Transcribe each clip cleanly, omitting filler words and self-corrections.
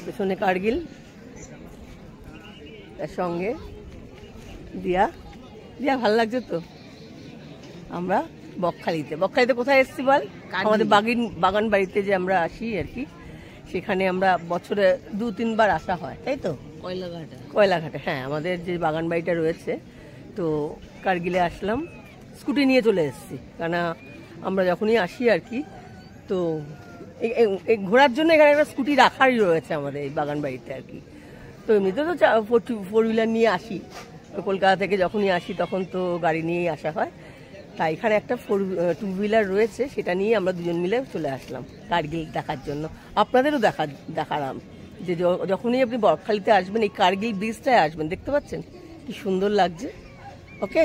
পেছনে কার্গিল, তার সঙ্গে দিয়া। দিয়া ভালো লাগছে তো। আমরা বকখালিতে কোথায় এসছি বল? আমাদের বাগান বাড়িতে যে আমরা আসি আর কি, সেখানে আমরা বছরে 2-3 বার আসা হয়, তাই তো? কয়লাঘাটে, হ্যাঁ, আমাদের যে বাগান বাড়িটা রয়েছে। তো কার্গিলে আসলাম, স্কুটি নিয়ে চলে এসেছি, কারণ আমরা যখনই আসি আর কি, তো এই ঘোরার জন্য এখানে একটা স্কুটি রাখারই রয়েছে আমাদের এই বাগান বাড়িতে আর কি। তো এমনিতে তো 4 হুইলার নিয়ে আসি, কলকাতা থেকে যখনই আসি তখন তো গাড়ি নিয়েই আসা হয়। তাই এখানে একটা 2 হুইলার রয়েছে, সেটা নিয়ে আমরা দুজন মিলে চলে আসলাম কার্গিল দেখার জন্য। আপনাদেরও দেখালাম যে যখনই আপনি বকখালিতে আসবেন এই কার্গিল ব্রিজটায় আসবেন, দেখতে পাচ্ছেন কি সুন্দর লাগছে। ওকে,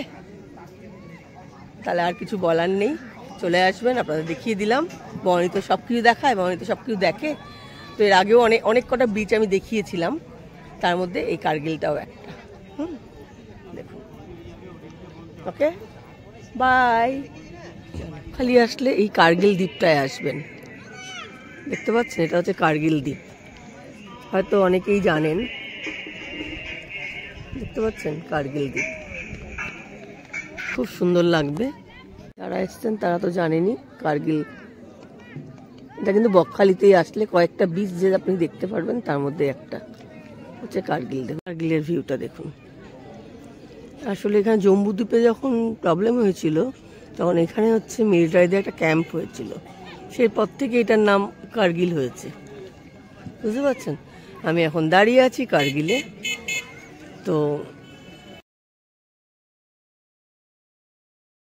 তাহলে আর কিছু বলার নেই, চলে আসবেন, আপনাদের দেখিয়ে দিলাম। বনি তো সব কিছু দেখায়, বনি তো সব কিছু দেখে। তো এর আগেও অনেক কটা ব্রিজ আমি দেখিয়েছিলাম, তার মধ্যে এই কার্গিলটাও একটা। দেখুন, ওকে, বাই। খালি আসলে এই কার্গিল দ্বীপটায় আসবেন, দেখতে পাচ্ছেন, এটা হচ্ছে কার্গিল দ্বীপ, হয়তো অনেকেই জানেন। দেখতে পাচ্ছেন কার্গিল দ্বীপ, খুব সুন্দর লাগবে। যারা এসছেন তারা তো জানেনই কার্গিল, এটা কিন্তু বকখালিতেই আসলে কয়েকটা বিচ যে আপনি দেখতে পারবেন, তার মধ্যে একটা হচ্ছে কার্গিল। কার্গিলের ভিউটা দেখুন। আসলে এখানে জম্বুদ্বীপে যখন প্রবলেম হয়েছিল, তখন এখানে হচ্ছে মিলিটারিদের একটা ক্যাম্প হয়েছিল, সেই পর থেকে এটার নাম কার্গিল হয়েছে, বুঝতে পারছেন। আমি এখন দাঁড়িয়ে আছি কার্গিলে। তো